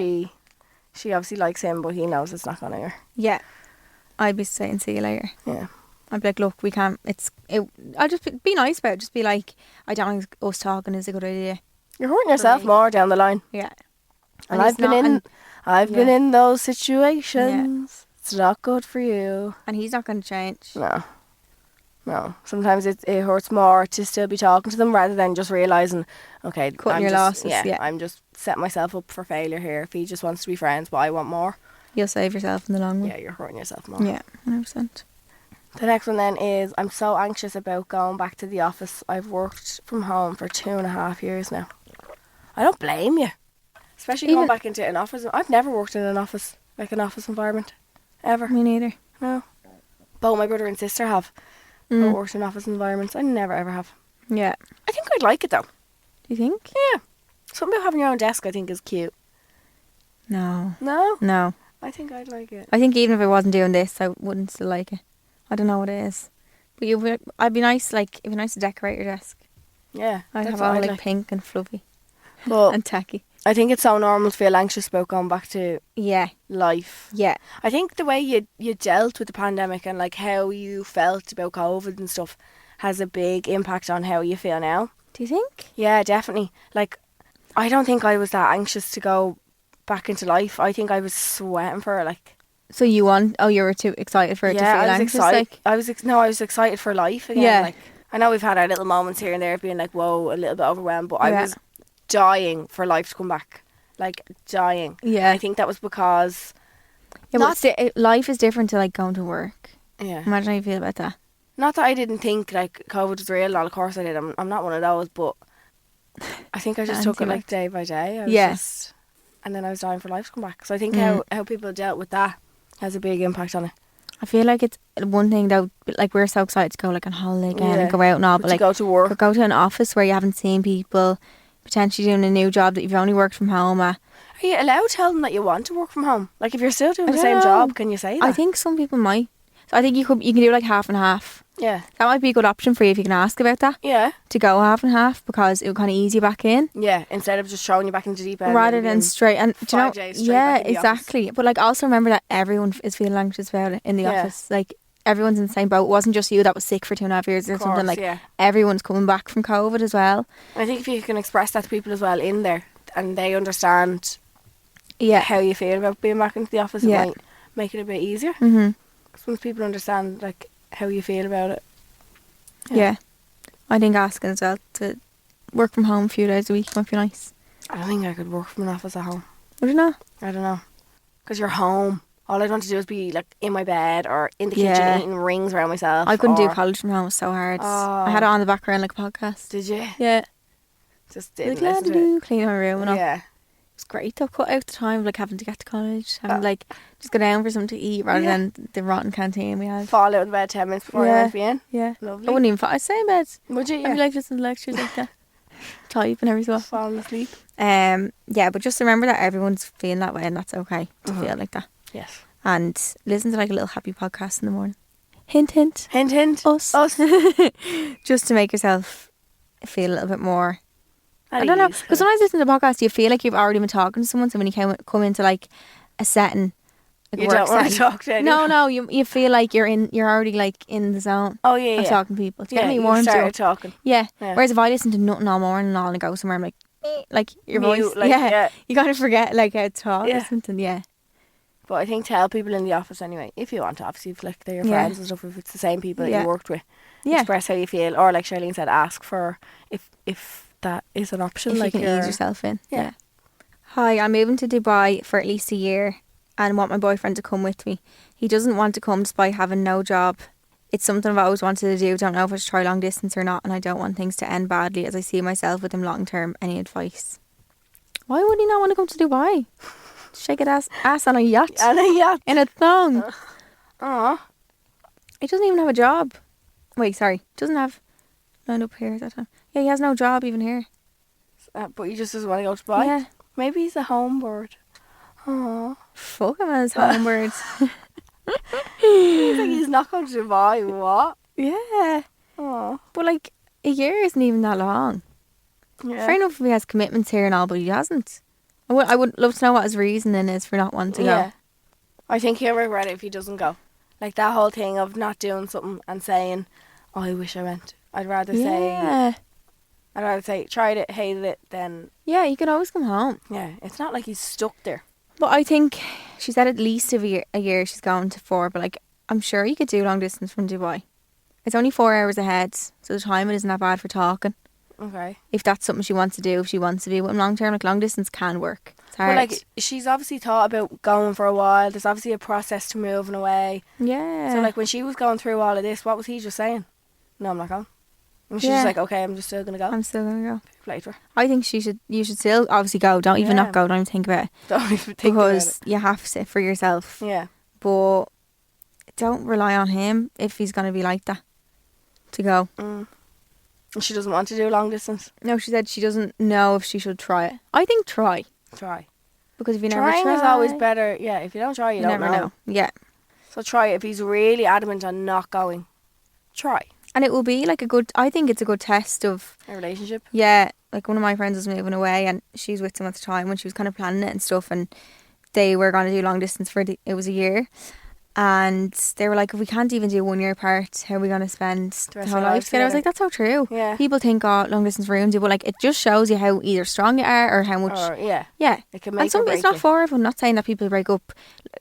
she obviously likes him, but he knows it's not going to. Yeah, I'd be saying see you later. Yeah. I'd be like, look, we can't. I'll just be nice about it. Just be like, I don't think us talking is a good idea. You're hurting yourself me. more down the line. Yeah, And he's I've been not- in and- I've been yeah. in those situations. It's not good for you. and he's not going to change. No. No. Sometimes it hurts more to still be talking to them rather than just realising, okay, Cutting I'm your just, losses, yeah. I'm just setting myself up for failure here. If he just wants to be friends, but I want more, You'll save yourself in the long run. yeah, you're hurting yourself more. Yeah, 100%. The next one then is, I'm so anxious about going back to the office. I've worked from home for 2.5 years now. I don't blame you. Especially going Even- back into an office. I've never worked in an office, like an office environment. Ever. Me neither. No. Both my brother and sister have. Mm. But worked in office environments. I never ever have. Yeah. I think I'd like it though. Do you think? Yeah. Something about having your own desk I think is cute. No. No? No. I think I'd like it. I think even if I wasn't doing this, I wouldn't still like it. I don't know what it is. But I'd be nice, like, it'd be nice to decorate your desk. Yeah. I'd that's have what all I'd like pink and fluffy But and tacky. I think it's so normal to feel anxious about going back to Yeah. life. Yeah. I think the way you dealt with the pandemic and like how you felt about COVID and stuff has a big impact on how you feel now. Do you think? Yeah, definitely. Like, I don't think I was that anxious to go back into life. I think I was sweating for it, like. So you were too excited for it to feel I was anxious? excited. Like, I was excited for life again. Yeah. Like, I know we've had our little moments here and there of being like, whoa, a little bit overwhelmed, but I Yeah. was dying for life to come back. Like, dying. Yeah. I think that was because. yeah, not- but life is different to like going to work. Yeah. Imagine how you feel about that. Not that I didn't think like COVID was real. Of course I did. I'm not one of those, but I think I just took it like day by day. I was Yeah. just, and then I was dying for life to come back. So I think how people dealt with that has a big impact on it. I feel like it's one thing though, like we're so excited to go like on holiday again and go out and all, but to like go to work. go to an office where you haven't seen people, potentially doing a new job that you've only worked from home at. Are you allowed to tell them that you want to work from home? Like if you're still doing I the don't same know. job, can you say that? I think some people might. So I think you can do like half and half. Yeah. That might be a good option for you if you can ask about that, Yeah. to go half and half, because it will kind of ease you back in. Yeah. Instead of just throwing you back into the deep end. Rather and than being straight, and do you know, 5 days straight yeah, back in the office. exactly. But like also remember that everyone is feeling anxious about it in the Yeah. office. Like everyone's in the same boat. It wasn't just you that was sick for 2.5 years or Of something. course, Like yeah. everyone's coming back from COVID as well. I think if you can express that to people as well in there, and they understand Yeah. how you feel about being back into the office, Yeah. it might make it a bit easier. Mhm. Because once people understand like how you feel about it. Yeah. I think asking as well to work from home a few days a week might be nice. I don't think I could work from an office at home. Would you know? I don't know. Because you're home. All I'd want to do is be like in my bed or in the Yeah. kitchen eating rings around myself. I couldn't do or- college from home. It was so hard. Oh. I had it on the background like a podcast. Did you? Yeah. Just Like, didn't listen to it. clean my room and all. Yeah. It was great though. Cut out the time of like having to get to college. Having Oh. like just go down for something to eat rather Yeah. than the rotten canteen we had. Fall out of bed 10 minutes before Yeah. I went to be in. Yeah. Lovely. I wouldn't even fall. I'd stay in bed. Would you? I'd Yeah. be like listening to lectures like that. Type and everything. Falling asleep. Yeah, but just remember that everyone's feeling that way and that's okay to feel like that. Yes. And listen to like a little happy podcast in the morning. Hint, hint. Hint, hint. Us. Us. Just to make yourself feel a little bit more. At I don't know. ease. Because sometimes listening to a podcast, you feel like you've already been talking to someone. So when you come into like a setting, like You a work don't want to setting, talk to anyone. No, you feel like you're already like in the zone Oh, yeah, of yeah. talking to people. Do you Yeah, get me? you Warms you started up. talking. Yeah. Yeah. Whereas if I listen to nothing all morning and all and go somewhere, I'm like, like your Mute, voice. like, yeah. You kind of forget like how to talk Yeah. or something. Yeah. But I think tell people in the office anyway, if you want to, obviously, if like they're your Yeah. friends and stuff, if it's the same people that Yeah. you worked with, Yeah. express how you feel. Or like Charleen said, ask for if that is an option. If like you can ease yourself in. Yeah. Hi, I'm moving to Dubai for at least a year and want my boyfriend to come with me. He doesn't want to come despite having no job. It's something I've always wanted to do. Don't know if I should try long distance or not, and I don't want things to end badly as I see myself with him long term. Any advice? Why would he not want to come to Dubai? Shake it ass on a yacht. And yeah. In a thong. Aw. He doesn't even have a job. Wait, sorry. Doesn't have lined up here at that time. Yeah, he has no job even here. But he just doesn't want to go to Dubai. Yeah. Maybe he's a home bird. Aw. Fuck him as homebirds. He's like, he's not going to Dubai. What? Yeah. Aw. But like, a year isn't even that long. Yeah. Fair enough if he has commitments here and all, but he hasn't. I would love to know what his reasoning is for not wanting to Yeah. go. I think he'll regret it if he doesn't go. Like that whole thing of not doing something and saying, "Oh, I wish I went." I'd rather Yeah. say tried it, hated it, then Yeah, you can always come home. yeah. It's not like he's stuck there. But I think she said at least a year she's going to 4, but like, I'm sure you could do long distance from Dubai. It's only 4 hours ahead, so the timing isn't that bad for talking. Okay. If that's something she wants to do, if she wants to be with him long term, like long distance can work. It's hard. But like she's obviously thought about going for a while. There's obviously a process to moving away. yeah. So like when she was going through all of this, what was he just saying? No, I'm not going. And she's Yeah. just like, okay, I'm just still gonna go. I'm still gonna go. Play to her. I think you should still obviously go. Don't even Yeah. not go. Don't even think about it. Don't even think Because you have to for yourself. about it. Yeah. But don't rely on him if he's going to be like that to go. Mm. And she doesn't want to do long distance. No, she said she doesn't know if she should try it. I think try. Try. Because if you never Trying try, is always better. Yeah, if you don't try, you don't never know. Yeah. So try it. If he's really adamant on not going, try. And it will be like I think it's a good test of A relationship. Yeah, like one of my friends was moving away and she was with him at the time when she was kind of planning it and stuff, and they were going to do long distance it was a year, and they were like, if we can't even do 1 year apart, how are we going to spend the whole life together? I was like, that's so true. Yeah. People think, oh, long distance ruins you, but like it just shows you how either strong you are or how much. Yeah. It can make and some, or break it's not you. for everyone. I'm not saying that people break up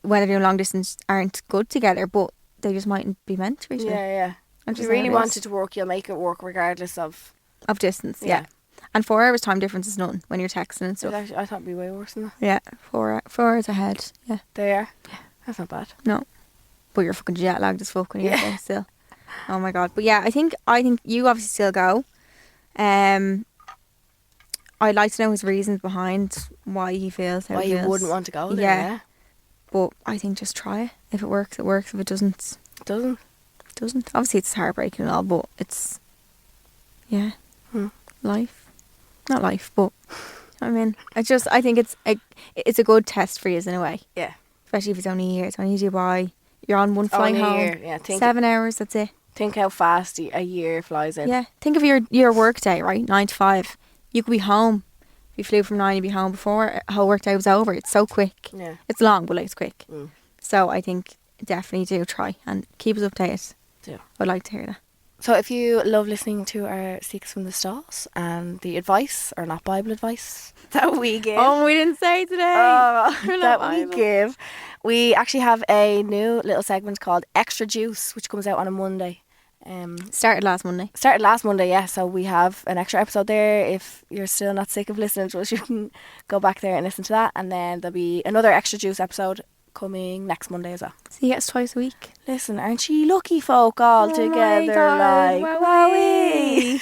when they're doing long distance aren't good together, but they just mightn't be meant to be. Yeah. If you really want it to work, you'll make it work regardless of distance. Yeah. And 4 hours time difference is nothing when you're texting and stuff. Actually, I thought it'd be way worse than that. Yeah, 4 hours ahead. Yeah. They are? Yeah. That's not bad. No. But you're fucking jet lagged as fuck when you're there still. Oh my god. But yeah, I think you obviously still go. I'd like to know his reasons behind why he feels how Why he feels. you wouldn't want to go there. Yeah. But I think just try it. If it works, it works. If it doesn't, It doesn't. it doesn't. Obviously it's heartbreaking and all, but it's life. Not life, but I mean, I think it's a good test for you in a way. Yeah. Especially if it's only a year. It's only Dubai. You're on one flight Only a home. year, yeah, 7 hours, that's it. Think how fast a year flies in. Yeah. Think of your work day, right? 9 to 5. You could be home. If you flew from 9, you'd be home before a whole work day was over. It's so quick. Yeah. It's long, but like it's quick. Mm. So I think definitely do try and keep us updated. Do. I'd like to hear that. So if you love listening to our Seeks from the Stalls and the advice, or not Bible advice, that we give. Oh, we didn't say today. That we give. We actually have a new little segment called Extra Juice, which comes out on a Monday. Started last Monday. Started last Monday, yeah. So we have an extra episode there. If you're still not sick of listening to us, you can go back there and listen to that. And then there'll be another Extra Juice episode coming next Monday as well. So you get us twice a week. Listen, aren't you lucky folk all together? God, like, wowee.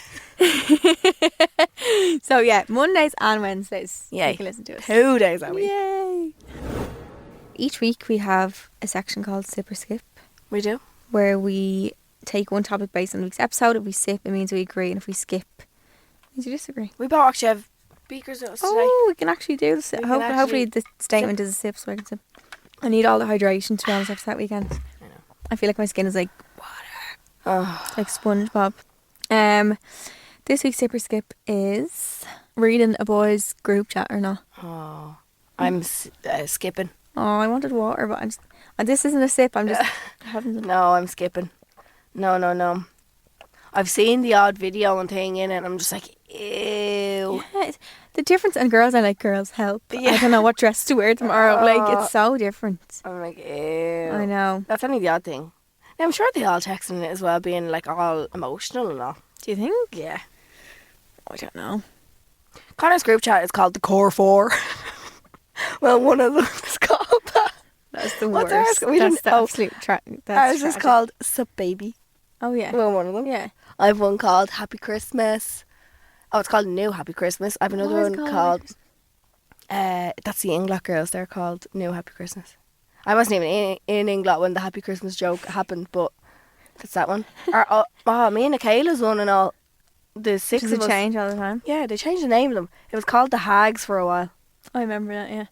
So yeah, Mondays and Wednesdays. Yay. You can listen to us. 2 days a week. Yay. Each week we have a section called Sip or Skip, We do. where we take one topic based on the week's episode. If we sip, it means we agree, and if we skip, it means we disagree. We both actually have beakers with us today. Oh, we can actually do this. We can Hopefully actually the statement is a sip, so I can sip. I need all the hydration, to be honest, after that weekend. I know. I feel like my skin is like Oh, like SpongeBob. This week's Sip or Skip is reading a boy's group chat or not. oh. I'm skipping. Oh, I wanted water, but this isn't a sip. I'm just having some. No, I'm skipping. No. I've seen the odd video and thing in it, and I'm just like, ew. Yeah, the difference, and girls, I like girls help. Yeah. I don't know what dress to wear tomorrow. Like, it's so different. I'm like, ew. I know. That's only the odd thing. Now, I'm sure they all texting it as well, being like all emotional and all. Do you think? Yeah. I don't know. Connor's group chat is called the Core Four. Well, one of them is called that. That's the What's worst. ours? We That's didn't the know. absolute Ours is called Sup Baby. Oh yeah. Well, one of them. Yeah. I have one called Happy Christmas. Oh, it's called New Happy Christmas. I have another Oh, one it's called that's the Inglot girls. They're called New Happy Christmas. I wasn't even in Inglot when the Happy Christmas joke happened, but that's that one. Or me and Nikayla's one and all. The six Does of it us. change all the time? Yeah, they changed the name of them. It was called the Hags for a while. I remember that. Yeah.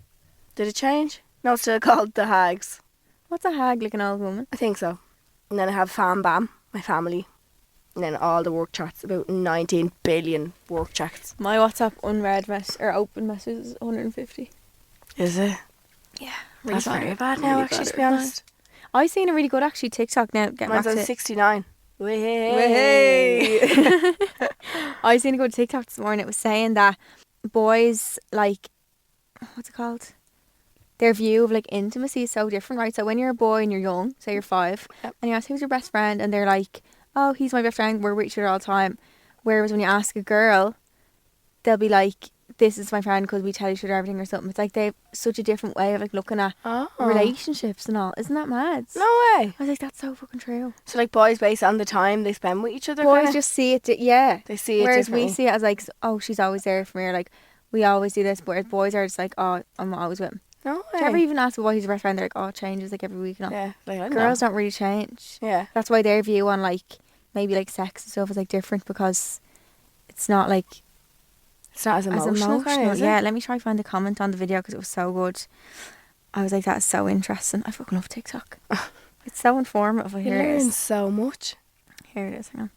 Did it change? No, it's still called the Hags. What's a hag like an old woman? I think so. And then I have Fam Bam, my family. And then all the work chats, about 19 billion work chats. My WhatsApp unread open messages is 150. Is it? Yeah. That's very bad now, Really actually, bad to be at honest. I seen a really good actually TikTok now. Get Mine's back on to 69. Hey. I seen a good TikTok this morning. It was saying that boys, like, what's it called? Their view of like intimacy is so different, right? So when you're a boy and you're young, say you're 5, Yep. and you ask who's your best friend, and they're like, oh, he's my best friend, we're with each other all the time. Whereas when you ask a girl, they'll be like, this is my friend because we tell each other everything or something. It's like they've such a different way of like looking at relationships and all. Isn't that mad? No way. I was like, that's so fucking true. So like boys based on the time they spend with each other? Boys kinda? just see it, yeah. They see it Whereas differently. we see it as like, oh, she's always there for me, or like, we always do this. But boys are just like, oh, I'm always with him. No Do way. you ever even ask a boy who's your best friend? They're like, oh, it changes like every week. And all. Yeah, like I don't Girls know. don't really change. Yeah. That's why their view on like maybe like sex and stuff is like different, because it's not like It's not as emotional, kind of, is it? Yeah, let me try find the comment on the video because it was so good. I was like, that is so interesting. I fucking love TikTok. It's so informative. You learn so much. Here it is. Hang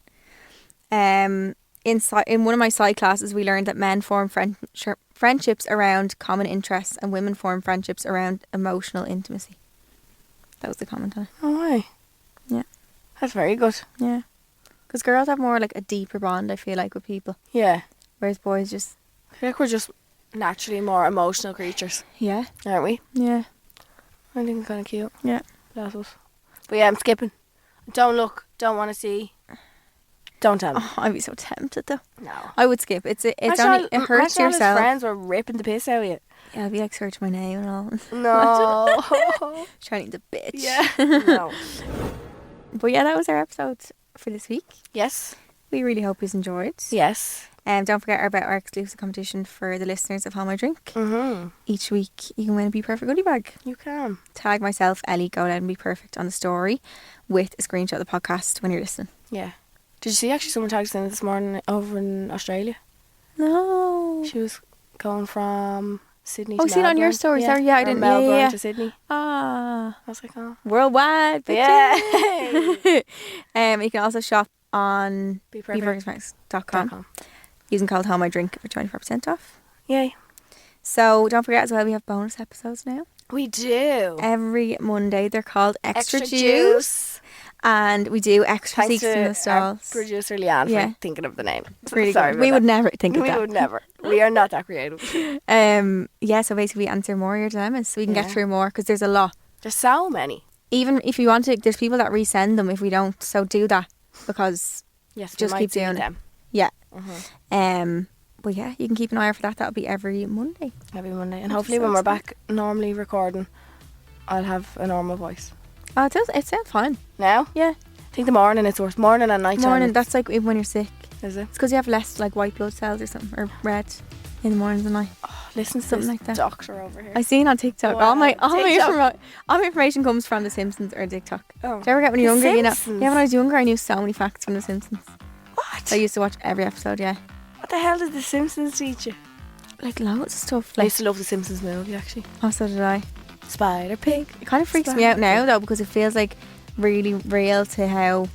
on. In one of my sci classes, we learned that men form friendships around common interests and women form friendships around emotional intimacy. That was the comment on it. Oh, why? Yeah. That's very good. Yeah. Because girls have more like a deeper bond, I feel like, with people. Yeah. Whereas boys just... I feel like we're just naturally more emotional creatures. Yeah. Aren't we? Yeah. I think it's kind of cute. Yeah. That's us. But yeah, I'm skipping. Don't look. Don't want to see. Don't tell me. Oh, I'd be so tempted though. No. I would skip. It hurts Imagine all his yourself. friends were ripping the piss out of you. Yeah, I'd be like, search my name and all. No. Charleen the bitch. Yeah. No. But yeah, that was our episode for this week. Yes. We really hope you enjoyed. Yes. Don't forget about our exclusive competition for the listeners of How I Drink. Mm-hmm. Each week you can win a Be Perfect goodie bag. You can. Tag myself, Ellie, Go Loud and Be Perfect on the story with a screenshot of the podcast when you're listening. Yeah. Did you see actually someone tagged us in this morning over in Australia? No. She was going from Sydney Oh, to seen it on your Melbourne. story. Sorry, yeah, I Or didn't. Melbourne Yeah. to Sydney. Ah. I was like, oh. Worldwide. Bitches. Yeah. You can also shop on beperfectmax.com using code How I Drink for 24% off. Yay. So don't forget as well, we have bonus episodes now. We do. Every Monday. They're called Extra, Extra Juice. And we do extra Thanks seeks in the to stalls. our producer Leanne Yeah. for thinking of the name. It's really Sorry good. about We would that. never think of We that. would never. We are not that creative. Yeah, so basically we answer more of your dilemmas so we can get Yeah. through more because there's a lot. There's so many. Even if you want to, there's people that resend them if we don't. So do that because Yes, just we keep might see doing them. yeah. Mm-hmm. But yeah, you can keep an eye out for that. That'll be every Monday. Every Monday. And I'm hopefully so when we're excited. back normally recording, I'll have a normal voice. Oh, it sounds fine. Now? Yeah. I think the morning it's worse. Morning and night time. Morning. That's like even when you're sick. Is it? It's because you have less like white blood cells or something, or red in the morning than night. Oh, listen to Something this like that. doctor over here. I seen on TikTok. Wow. All my TikTok. information comes from The Simpsons or TikTok. Oh. Do you ever get when you're The younger? You know, Simpsons? yeah. When I was younger, I knew so many facts from The Simpsons. What? I used to watch every episode. Yeah, What the hell did The Simpsons teach you? like loads of stuff. I Like, used to love The Simpsons movie actually. oh, so did I. Spider Pig. It kind of freaks me out now though because it feels like really real to how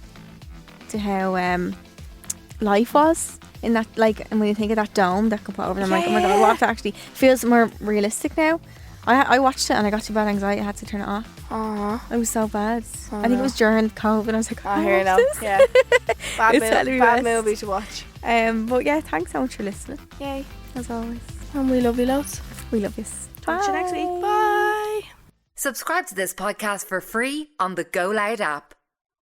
life was in that, like, and when you think of that dome that could put over them, like, oh my god, what actually feels more realistic now. I watched it and I got too bad anxiety. I had to turn it off. Aww. It was so bad. Oh, I think no. it was during COVID. I was like, I hear now. this? Yeah. Bad, It's totally bad best. movie to watch. But yeah, thanks so much for listening. Yay. As always, And we love you loads. we love you. Talk to you next week. Bye. Subscribe to this podcast for free on the Go Loud app.